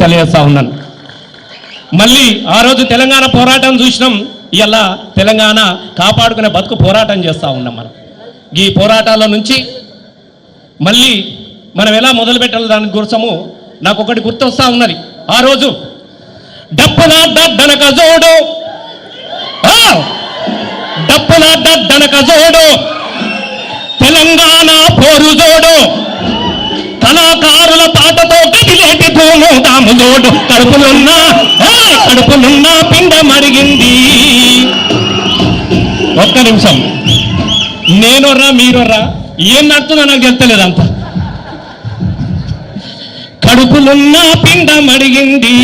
తెలియజేస్తా ఉన్నాను. మళ్ళీ ఆ రోజు తెలంగాణ పోరాటం చూసినాం, ఇలా తెలంగాణ కాపాడుకునే బతుకు పోరాటం చేస్తూ ఉన్నాం. మనం ఈ పోరాటాల నుంచి మళ్ళీ మనం ఎలా మొదలు పెట్టాలి దాని కోసము నాకు ఒకటి గుర్తొస్తా ఉన్నది. ఆ రోజు డప్పులాడ్డనక జోడు, డప్పులాడ్డనక జోడు, తెలంగాణ పోరు జోడు, కళాకారుల పాటతో గదిలేటి తూము దాము జోడు, కడుపులున్న పిండ మరిగింది. ఒక్క నిమిషం, నేనొర్రా మీరొర్రా ఏం నడుతుందో నాకు తెలుస్తలేదంత. కడుపులున్న పిండ మడిగింది,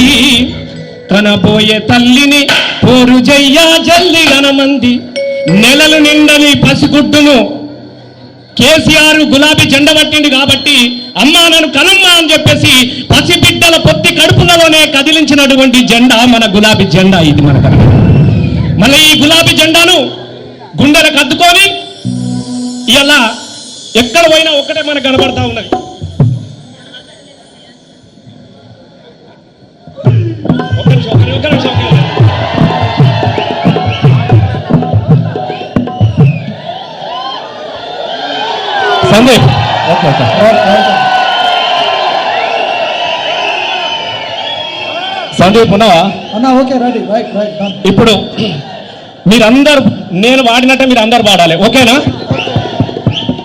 కనబోయే తల్లిని పోరు జయ్య జల్లి గనమంది, నెలలు నిండని పసిగుడ్డును కేసీఆర్ గులాబీ జెండా పట్టింది కాబట్టి అమ్మా నన్ను కనమ్మా అని చెప్పేసి పసిబిడ్డల పొత్తి కడుపులలోనే కదిలించినటువంటి జెండా మన గులాబీ జెండా. ఇది మన కనుక మళ్ళీ ఈ గులాబీ జెండాను గుండెలకు అద్దుకొని ఇలా ఎక్కడ పోయినా ఒక్కటే మనకు కనబడతా ఉన్నది. ఒక్క నిమిషం సందీప్, సందీప్ ఉన్నావా? ఇప్పుడు మీరందరూ నేను పాడినట్టే మీరు అందరు పాడాలి, ఓకేనా?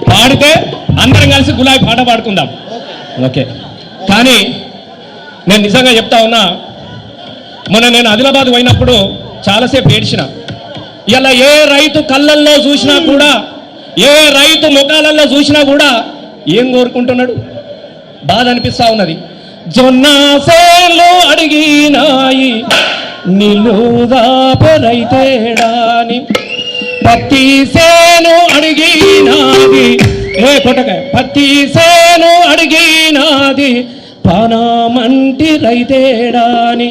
పాడితే అందరం కలిసి గులాబీ పాట పాడుకుందాం, ఓకే? కానీ నేను నిజంగా చెప్తా ఉన్నా, మొన్న నేను ఆదిలాబాద్ పోయినప్పుడు చాలాసేపు ఏడ్చిన. ఇలా ఏ రైతు కళ్ళల్లో చూసినా కూడా, ఏ రైతు ముఖాలలో చూసినా కూడా ఏం కోరుకుంటున్నాడు? బాధ అనిపిస్తా ఉన్నది. జొన్న సేలు అడిగినాయి నిలుదాపెరైతేడాని, పత్తి సేను అడిగినాది పత్తి సేను అడిగినాది పానామంటి రైతేడాని,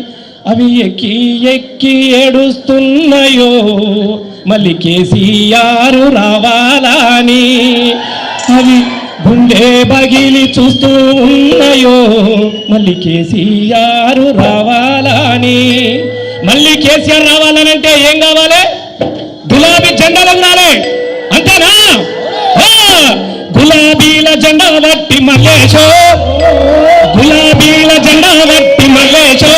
అవి ఎక్కి ఎక్కి ఏడుస్తున్నాయో మళ్ళీ కేసీఆర్ రావాలని, అవి గుండె బగిలి చూస్తూ ఉన్నాయో మళ్ళీ కేసీఆర్ రావాలని. మళ్ళీ కేసీఆర్ రావాలనంటే ఏం కావాలి? గులాబీ జెండాలు ఉండాలి, అంతేనా? గులాబీల జెండా బట్టి మల్లేశో, గులాబీల జెండా బట్టి మల్లేశో,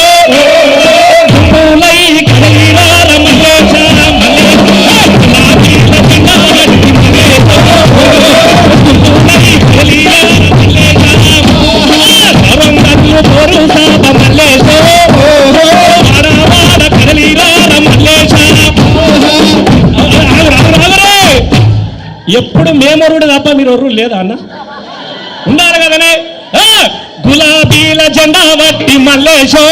ఎప్పుడు మేమొరుడు తప్ప మీరు ఒర్రు లేదా అన్న? ఉన్నారు కదనే. గులాబీల జెండా బట్టి మల్లేశో,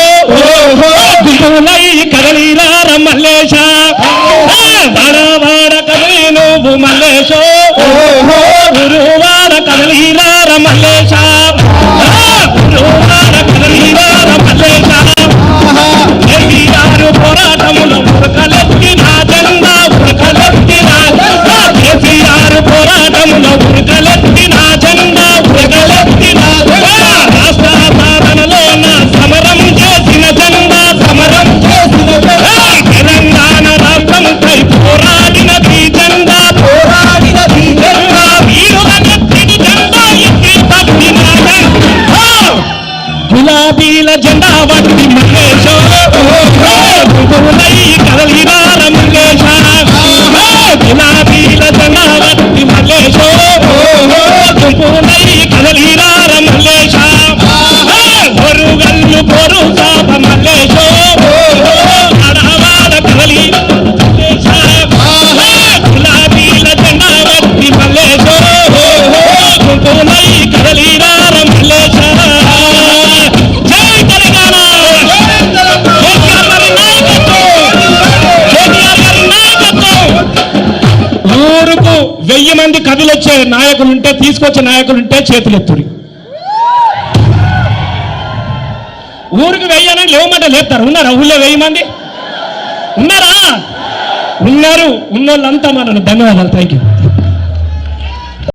గులాయి కదలిరార మల్లేశ, వాడ కదలి నువ్వు మల్లేశో, గురువాడ కదలిరార మల్లేశ, గురువాడ కదలిరార మల్లేశ, కేసీఆర్ పోరాటముల ఉరకలెత్తిన జెండా, ఉరకలెత్తిన కేసీఆర్ పోరాటముల ఉరకలెత్తిన జెండా, ఉరకలెత్తిన రాష్ట్ర సాధనలో నా సమరం చేసిన జెండా, సమరం చేసిన తెలంగాణ రాష్ట్రంపై పోరాడినది జెండా, పోరాడినది జెండా, వీరులనెత్తిన జెండా ఎత్తి పట్టిన గులాబీల జెండా బట్టి మల్లేశో, కదలిరార మల్లేశ, గులాబీల జెండా బట్టి మల్లేశో, కదలిరార మల్లేశ, పొరుగల్లు పొరు సాప మల్లేశో, అడవాడ కదలి మల్లేశ, గులాబీల జెండా బట్టి మల్లేశో, కదలిరార మల్లేశ. ఊరుకు 1000 మంది కదిలొచ్చే నాయకులుంటే, తీసుకొచ్చే నాయకులుంటే చేతులెత్తుడి. ఊరికి 1000 అని లేవమంటే లేపుతారు. ఉన్నారా ఊళ్ళో 1000 మంది? ఉన్నారా? ఉన్నారు. ఉన్నోళ్ళంతా మనను ధన్యవాదాలు. Thank you.